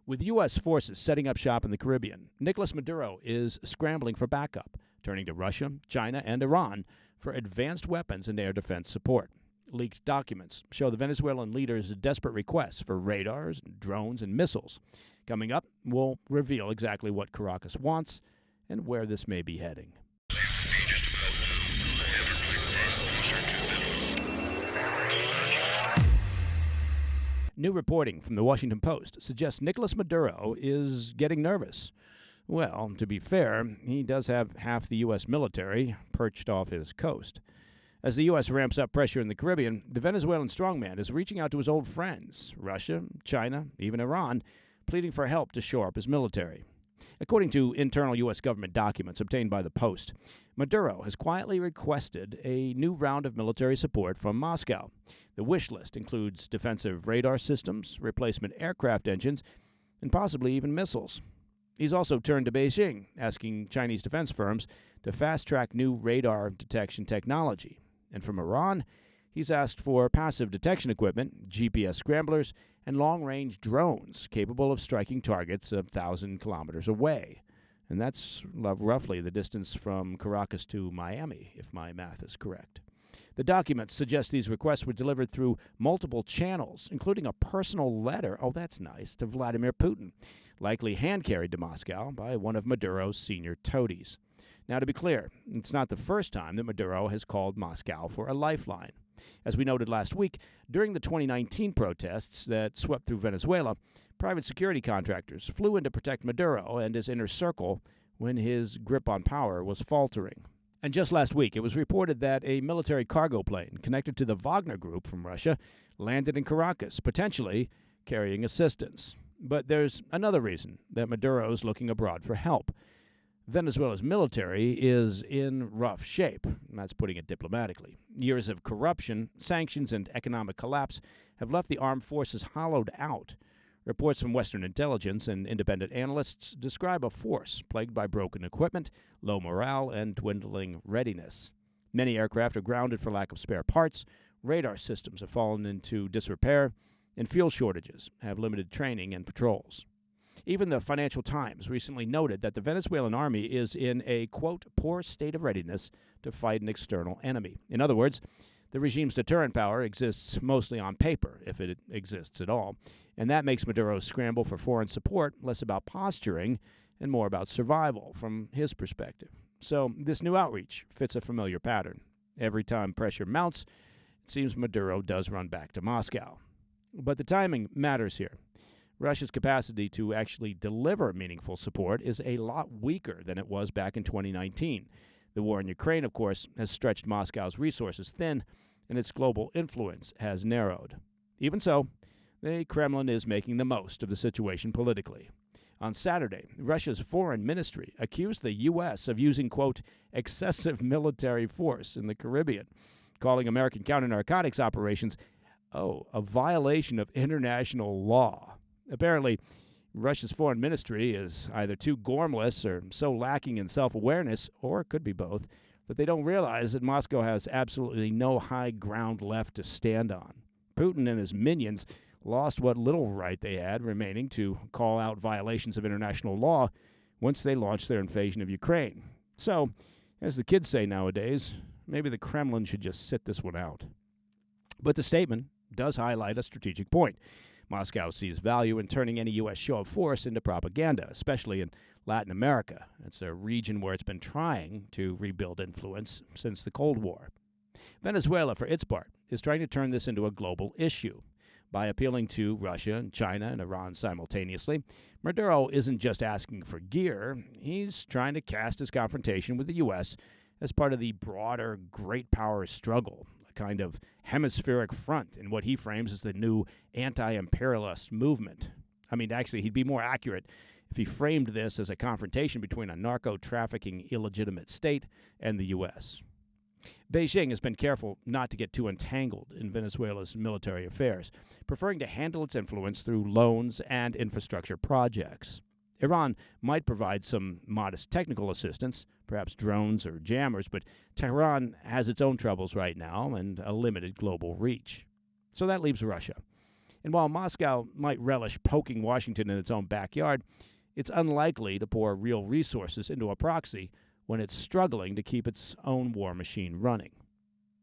With U.S. forces setting up shop in the Caribbean, Nicolás Maduro is scrambling for backup, turning to Russia, China, and Iran for advanced weapons and air defense support. Leaked documents show the Venezuelan leader's desperate requests for radars, drones, and missiles. Coming up, we'll reveal exactly what Caracas wants and where this may be heading. New reporting from the Washington Post suggests Nicolás Maduro is getting nervous. Well, to be fair, he does have half the U.S. military perched off his coast. As the U.S. ramps up pressure in the Caribbean, the Venezuelan strongman is reaching out to his old friends, Russia, China, even Iran, pleading for help to shore up his military. According to internal U.S. government documents obtained by the Post, Maduro has quietly requested a new round of military support from Moscow. The wish list includes defensive radar systems, replacement aircraft engines, and possibly even missiles. He's also turned to Beijing, asking Chinese defense firms to fast-track new radar detection technology. And from Iran, he's asked for passive detection equipment, GPS scramblers, and long-range drones capable of striking targets 1,000 kilometers away. And that's roughly the distance from Caracas to Miami, if my math is correct. The documents suggest these requests were delivered through multiple channels, including a personal letter, oh that's nice, to Vladimir Putin, likely hand-carried to Moscow by one of Maduro's senior toadies. Now, to be clear, it's not the first time that Maduro has called Moscow for a lifeline. As we noted last week, during the 2019 protests that swept through Venezuela, private security contractors flew in to protect Maduro and his inner circle when his grip on power was faltering. And just last week, it was reported that a military cargo plane connected to the Wagner Group from Russia landed in Caracas, potentially carrying assistance. But there's another reason that Maduro's looking abroad for help. Venezuela's military is in rough shape. That's putting it diplomatically. Years of corruption, sanctions, and economic collapse have left the armed forces hollowed out. Reports from Western intelligence and independent analysts describe a force plagued by broken equipment, low morale, and dwindling readiness. Many aircraft are grounded for lack of spare parts, radar systems have fallen into disrepair, and fuel shortages have limited training and patrols. Even the Financial Times recently noted that the Venezuelan army is in a, quote, poor state of readiness to fight an external enemy. In other words, the regime's deterrent power exists mostly on paper, if it exists at all, and that makes Maduro's scramble for foreign support less about posturing and more about survival from his perspective. So this new outreach fits a familiar pattern. Every time pressure mounts, it seems Maduro does run back to Moscow. But the timing matters here. Russia's capacity to actually deliver meaningful support is a lot weaker than it was back in 2019. The war in Ukraine, of course, has stretched Moscow's resources thin, and its global influence has narrowed. Even so, the Kremlin is making the most of the situation politically. On Saturday, Russia's foreign ministry accused the U.S. of using, quote, excessive military force in the Caribbean, calling American counter-narcotics operations, a violation of international law. Apparently, Russia's foreign ministry is either too gormless or so lacking in self-awareness, or it could be both, that they don't realize that Moscow has absolutely no high ground left to stand on. Putin and his minions lost what little right they had remaining to call out violations of international law once they launched their invasion of Ukraine. So, as the kids say nowadays, maybe the Kremlin should just sit this one out. But the statement does highlight a strategic point. Moscow sees value in turning any U.S. show of force into propaganda, especially in Latin America. It's a region where it's been trying to rebuild influence since the Cold War. Venezuela, for its part, is trying to turn this into a global issue. By appealing to Russia and China and Iran simultaneously, Maduro isn't just asking for gear, he's trying to cast his confrontation with the U.S. as part of the broader great power struggle, a kind of hemispheric front in what he frames as the new anti-imperialist movement. I mean, actually, he'd be more accurate if he framed this as a confrontation between a narco-trafficking illegitimate state and the U.S. Beijing has been careful not to get too entangled in Venezuela's military affairs, preferring to handle its influence through loans and infrastructure projects. Iran might provide some modest technical assistance, perhaps drones or jammers, but Tehran has its own troubles right now and a limited global reach. So that leaves Russia. And while Moscow might relish poking Washington in its own backyard, it's unlikely to pour real resources into a proxy when it's struggling to keep its own war machine running.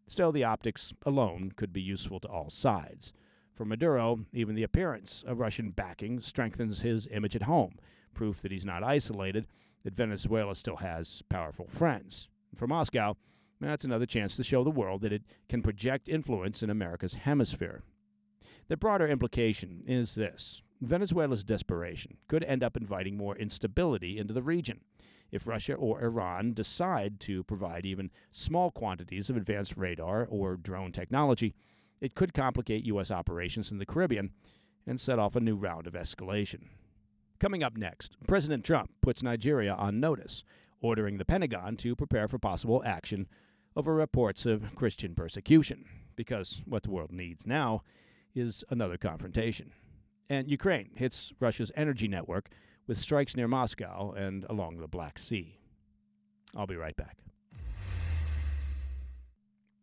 Still, the optics alone could be useful to all sides. For Maduro, even the appearance of Russian backing strengthens his image at home, proof that he's not isolated, that Venezuela still has powerful friends. For Moscow, that's another chance to show the world that it can project influence in America's hemisphere. The broader implication is this: Venezuela's desperation could end up inviting more instability into the region. If Russia or Iran decide to provide even small quantities of advanced radar or drone technology, it could complicate U.S. operations in the Caribbean and set off a new round of escalation. Coming up next, President Trump puts Nigeria on notice, ordering the Pentagon to prepare for possible action over reports of Christian persecution, because what the world needs now is another confrontation. And Ukraine hits Russia's energy network with strikes near Moscow and along the Black Sea. I'll be right back.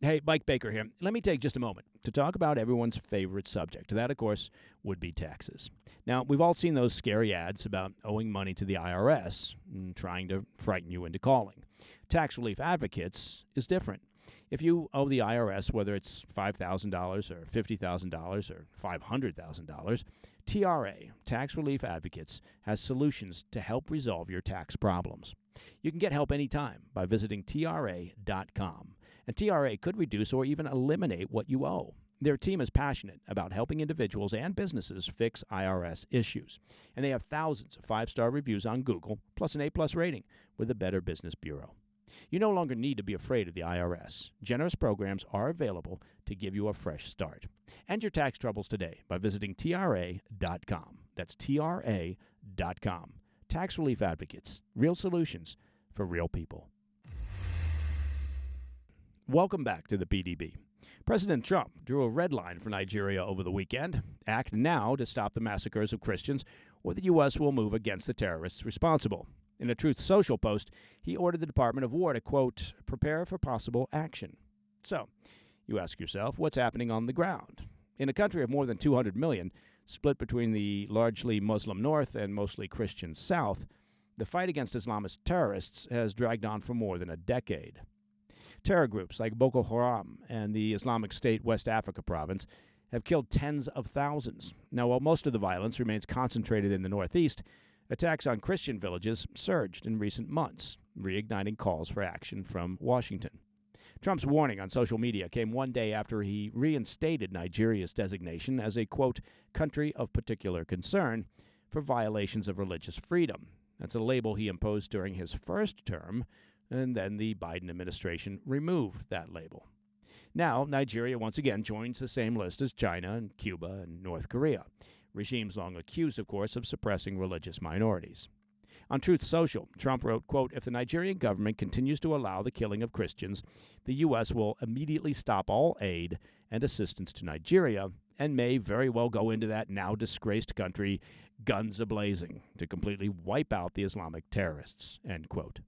Hey, Mike Baker here. Let me take just a moment to talk about everyone's favorite subject. That, of course, would be taxes. Now, we've all seen those scary ads about owing money to the IRS and trying to frighten you into calling. Tax Relief Advocates is different. If you owe the IRS, whether it's $5,000 or $50,000 or $500,000, TRA, Tax Relief Advocates, has solutions to help resolve your tax problems. You can get help anytime by visiting TRA.com. And TRA could reduce or even eliminate what you owe. Their team is passionate about helping individuals and businesses fix IRS issues. And they have thousands of 5-star reviews on Google, plus an A+ rating with the Better Business Bureau. You no longer need to be afraid of the IRS. Generous programs are available to give you a fresh start. End your tax troubles today by visiting TRA.com. That's TRA.com. Tax Relief Advocates. Real solutions for real people. Welcome back to the PDB. President Trump drew a red line for Nigeria over the weekend. Act now to stop the massacres of Christians, or the U.S. will move against the terrorists responsible. In a Truth Social post, he ordered the Department of War to, quote, prepare for possible action. So, you ask yourself, what's happening on the ground? In a country of more than 200 million, split between the largely Muslim North and mostly Christian South, the fight against Islamist terrorists has dragged on for more than a decade. Terror groups like Boko Haram and the Islamic State West Africa province have killed tens of thousands. Now, while most of the violence remains concentrated in the Northeast, attacks on Christian villages surged in recent months, reigniting calls for action from Washington. Trump's warning on social media came one day after he reinstated Nigeria's designation as a, quote, country of particular concern for violations of religious freedom. That's a label he imposed during his first term, and then the Biden administration removed that label. Now, Nigeria once again joins the same list as China and Cuba and North Korea, regimes long accused, of course, of suppressing religious minorities. On Truth Social, Trump wrote, quote, if the Nigerian government continues to allow the killing of Christians, the U.S. will immediately stop all aid and assistance to Nigeria and may very well go into that now disgraced country guns a-blazing to completely wipe out the Islamic terrorists, end quote.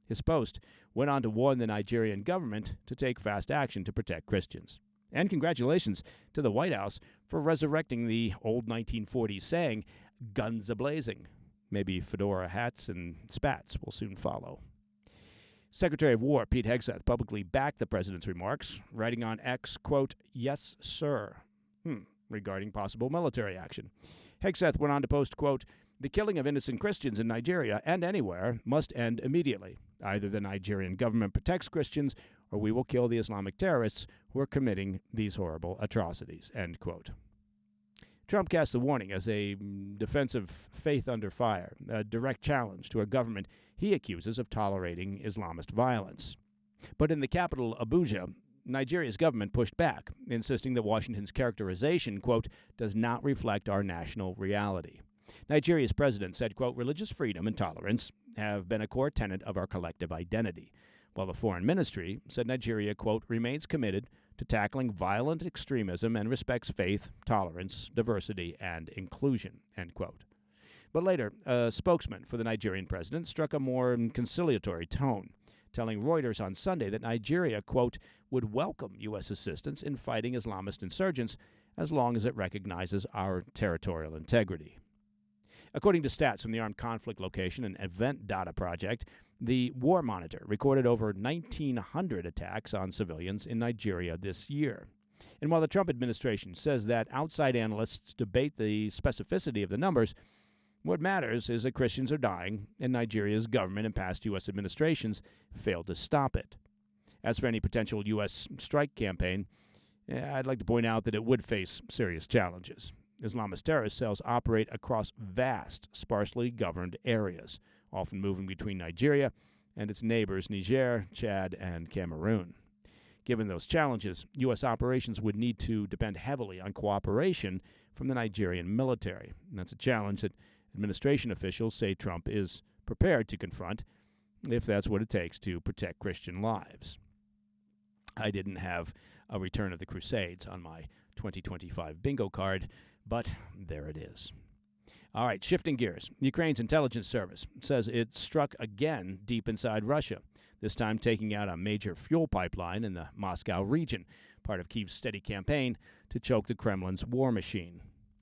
His post went on to warn the Nigerian government to take fast action to protect Christians. And congratulations to the White House for resurrecting the old 1940s saying, guns a-blazing. Maybe fedora hats and spats will soon follow. Secretary of War Pete Hegseth publicly backed the president's remarks, writing on X, quote, yes, sir, regarding possible military action. Hegseth went on to post, quote, the killing of innocent Christians in Nigeria and anywhere must end immediately. Either the Nigerian government protects Christians or we will kill the Islamic terrorists who are committing these horrible atrocities, end quote. Trump cast the warning as a defensive faith under fire, a direct challenge to a government he accuses of tolerating Islamist violence. But in the capital, Abuja, Nigeria's government pushed back, insisting that Washington's characterization, quote, does not reflect our national reality. Nigeria's president said, quote, religious freedom and tolerance have been a core tenet of our collective identity, while the foreign ministry said Nigeria, quote, remains committed to tackling violent extremism and respects faith, tolerance, diversity, and inclusion, end quote. But later, a spokesman for the Nigerian president struck a more conciliatory tone, telling Reuters on Sunday that Nigeria, quote, would welcome U.S. assistance in fighting Islamist insurgents as long as it recognizes our territorial integrity. According to stats from the Armed Conflict Location and Event Data Project, the War Monitor recorded over 1,900 attacks on civilians in Nigeria this year. And while the Trump administration says that outside analysts debate the specificity of the numbers, what matters is that Christians are dying, and Nigeria's government and past U.S. administrations failed to stop it. As for any potential U.S. strike campaign, I'd like to point out that it would face serious challenges. Islamist terrorist cells operate across vast, sparsely governed areas, often moving between Nigeria and its neighbors Niger, Chad, and Cameroon. Given those challenges, U.S. operations would need to depend heavily on cooperation from the Nigerian military. And that's a challenge that administration officials say Trump is prepared to confront if that's what it takes to protect Christian lives. I didn't have a Return of the Crusades on my 2025 bingo card, but there it is. All right, shifting gears. Ukraine's intelligence service says it struck again deep inside Russia, this time taking out a major fuel pipeline in the Moscow region, part of Kyiv's steady campaign to choke the Kremlin's war machine.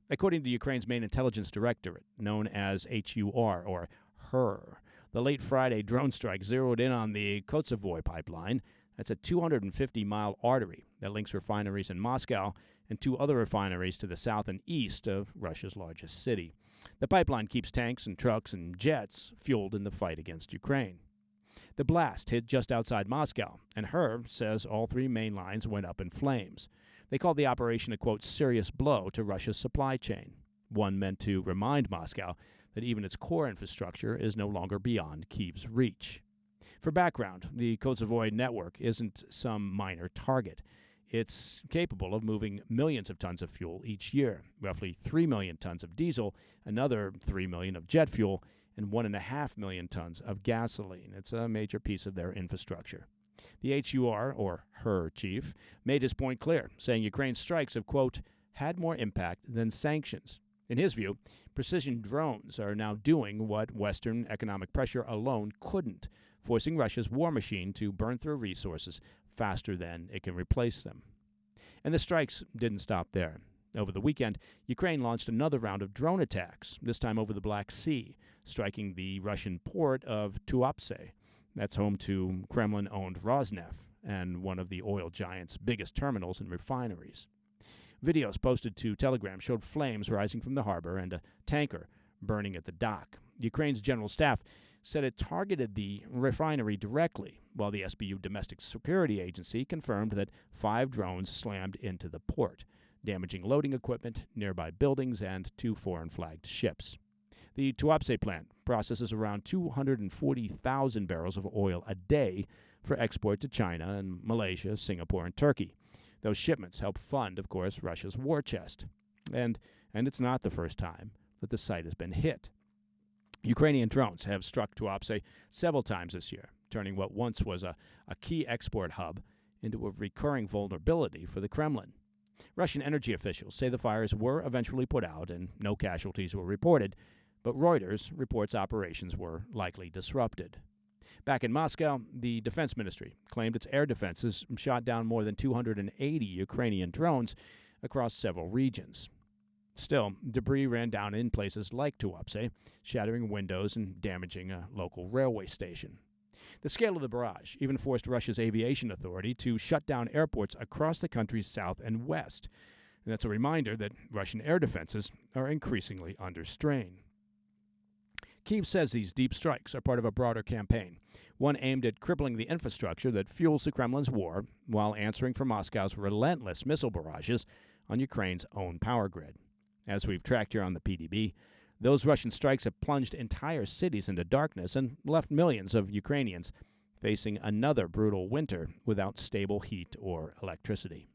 According to Ukraine's main intelligence directorate, known as HUR, or HER, the late Friday drone strike zeroed in on the Kosovoy pipeline. That's a 250-mile artery that links refineries in Moscow and two other refineries to the south and east of Russia's largest city. The pipeline keeps tanks and trucks and jets fueled in the fight against Ukraine. The blast hit just outside Moscow, and HER says all three main lines went up in flames. They called the operation a, quote, serious blow to Russia's supply chain, one meant to remind Moscow that even its core infrastructure is no longer beyond Kyiv's reach. For background, the Kosovoy network isn't some minor target. It's capable of moving millions of tons of fuel each year, roughly 3 million tons of diesel, another 3 million of jet fuel, and 1.5 million tons of gasoline. It's a major piece of their infrastructure. The HUR, or HER chief, made his point clear, saying Ukraine's strikes have, quote, had more impact than sanctions. In his view, precision drones are now doing what Western economic pressure alone couldn't, forcing Russia's war machine to burn through resources faster than it can replace them. And the strikes didn't stop there. Over the weekend, Ukraine launched another round of drone attacks, this time over the Black Sea, striking the Russian port of Tuapse. That's home to Kremlin-owned Rosneft and one of the oil giant's biggest terminals and refineries. Videos posted to Telegram showed flames rising from the harbor and a tanker burning at the dock. Ukraine's general staff said it targeted the refinery directly, while the SBU Domestic Security Agency confirmed that 5 drones slammed into the port, damaging loading equipment, nearby buildings, and 2 foreign-flagged ships. The Tuapse plant processes around 240,000 barrels of oil a day for export to China and Malaysia, Singapore, and Turkey. Those shipments help fund, of course, Russia's war chest. And it's not the first time that the site has been hit. Ukrainian drones have struck Tuapse several times this year, turning what once was a key export hub into a recurring vulnerability for the Kremlin. Russian energy officials say the fires were eventually put out and no casualties were reported, but Reuters reports operations were likely disrupted. Back in Moscow, the Defense Ministry claimed its air defenses shot down more than 280 Ukrainian drones across several regions. Still, debris ran down in places like Tuapse, shattering windows and damaging a local railway station. The scale of the barrage even forced Russia's aviation authority to shut down airports across the country's south and west. And that's a reminder that Russian air defenses are increasingly under strain. Kyiv says these deep strikes are part of a broader campaign, one aimed at crippling the infrastructure that fuels the Kremlin's war while answering for Moscow's relentless missile barrages on Ukraine's own power grid. As we've tracked here on the PDB, those Russian strikes have plunged entire cities into darkness and left millions of Ukrainians facing another brutal winter without stable heat or electricity.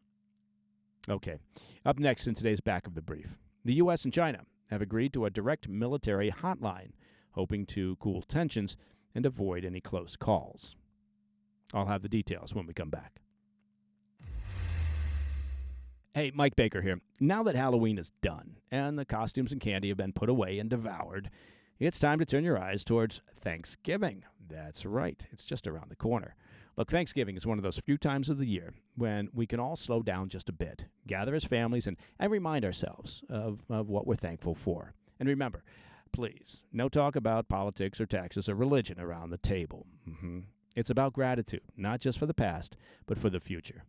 Okay, up next in today's Back of the Brief, the U.S. and China have agreed to a direct military hotline, hoping to cool tensions and avoid any close calls. I'll have the details when we come back. Hey, Mike Baker here. Now that Halloween is done and the costumes and candy have been put away and devoured, it's time to turn your eyes towards Thanksgiving. That's right, it's just around the corner. Look, Thanksgiving is one of those few times of the year when we can all slow down just a bit, gather as families, and remind ourselves of what we're thankful for. And remember, please, no talk about politics or taxes or religion around the table. It's about gratitude, not just for the past, but for the future.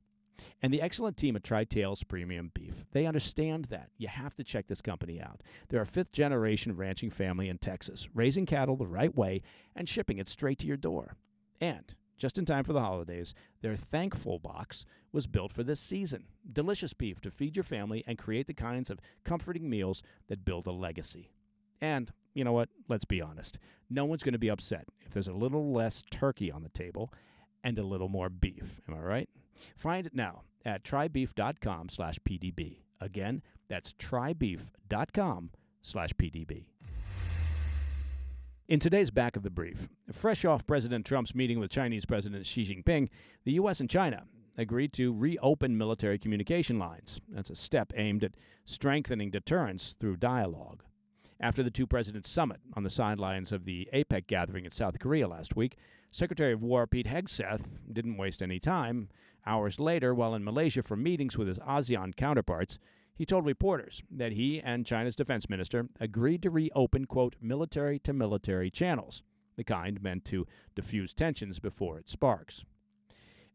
And the excellent team at Tri-Tails Premium Beef, they understand that. You have to check this company out. They're a fifth-generation ranching family in Texas, raising cattle the right way and shipping it straight to your door. And just in time for the holidays, their Thankful Box was built for this season. Delicious beef to feed your family and create the kinds of comforting meals that build a legacy. And you know what? Let's be honest. No one's going to be upset if there's a little less turkey on the table and a little more beef. Am I right? Find it now at trybeef.com/PDB. Again, that's trybeef.com/PDB. In today's Back of the Brief, fresh off President Trump's meeting with Chinese President Xi Jinping, the U.S. and China agreed to reopen military communication lines. That's a step aimed at strengthening deterrence through dialogue. After the two presidents' summit on the sidelines of the APEC gathering in South Korea last week, Secretary of War Pete Hegseth didn't waste any time. Hours later, while in Malaysia for meetings with his ASEAN counterparts, he told reporters that he and China's defense minister agreed to reopen, quote, military-to-military channels, the kind meant to diffuse tensions before it sparks.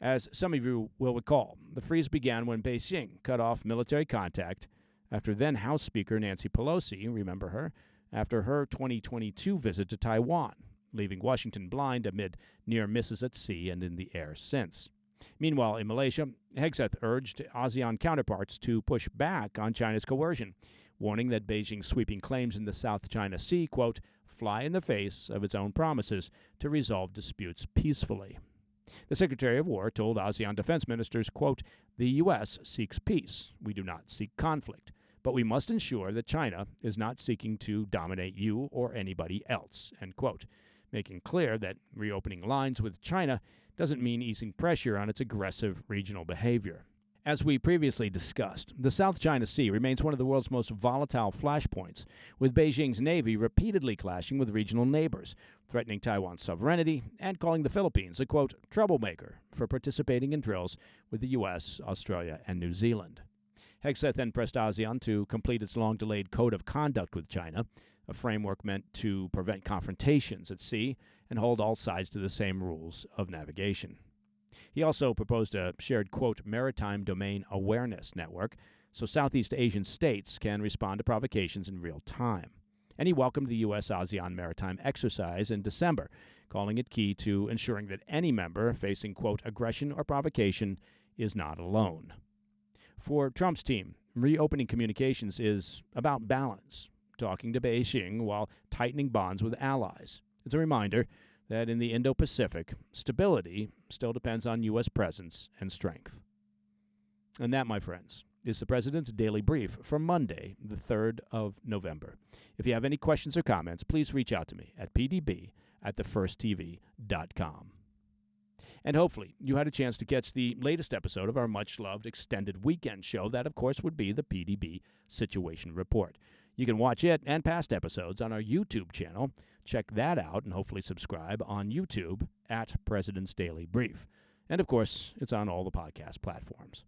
As some of you will recall, the freeze began when Beijing cut off military contact after then House Speaker Nancy Pelosi, remember her, after her 2022 visit to Taiwan, leaving Washington blind amid near misses at sea and in the air since. Meanwhile, in Malaysia, Hegseth urged ASEAN counterparts to push back on China's coercion, warning that Beijing's sweeping claims in the South China Sea, quote, fly in the face of its own promises to resolve disputes peacefully. The Secretary of War told ASEAN defense ministers, quote, the U.S. seeks peace. We do not seek conflict. But we must ensure that China is not seeking to dominate you or anybody else, end quote, making clear that reopening lines with China doesn't mean easing pressure on its aggressive regional behavior. As we previously discussed, the South China Sea remains one of the world's most volatile flashpoints, with Beijing's Navy repeatedly clashing with regional neighbors, threatening Taiwan's sovereignty and calling the Philippines a, quote, troublemaker for participating in drills with the U.S., Australia, and New Zealand. Hegseth then pressed ASEAN to complete its long-delayed code of conduct with China, a framework meant to prevent confrontations at sea and hold all sides to the same rules of navigation. He also proposed a shared, quote, maritime domain awareness network so Southeast Asian states can respond to provocations in real time. And he welcomed the U.S.-ASEAN maritime exercise in December, calling it key to ensuring that any member facing, quote, aggression or provocation is not alone. For Trump's team, reopening communications is about balance, talking to Beijing while tightening bonds with allies. It's a reminder that in the Indo-Pacific, stability still depends on U.S. presence and strength. And that, my friends, is the President's Daily Brief for Monday, the 3rd of November. If you have any questions or comments, please reach out to me at pdb@thefirsttv.com. And hopefully you had a chance to catch the latest episode of our much-loved extended weekend show. That, of course, would be the PDB Situation Report. You can watch it and past episodes on our YouTube channel. Check that out and hopefully subscribe on YouTube at President's Daily Brief. And, of course, it's on all the podcast platforms.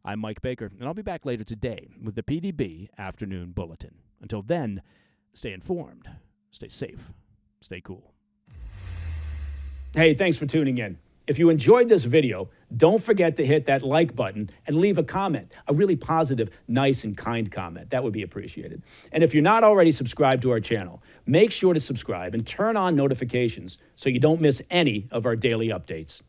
I'm Mike Baker, and I'll be back later today with the PDB Afternoon Bulletin. Until then, stay informed, stay safe, stay cool. Hey, thanks for tuning in. If you enjoyed this video, don't forget to hit that like button and leave a comment, a really positive, nice, and kind comment. That would be appreciated. And if you're not already subscribed to our channel, make sure to subscribe and turn on notifications so you don't miss any of our daily updates.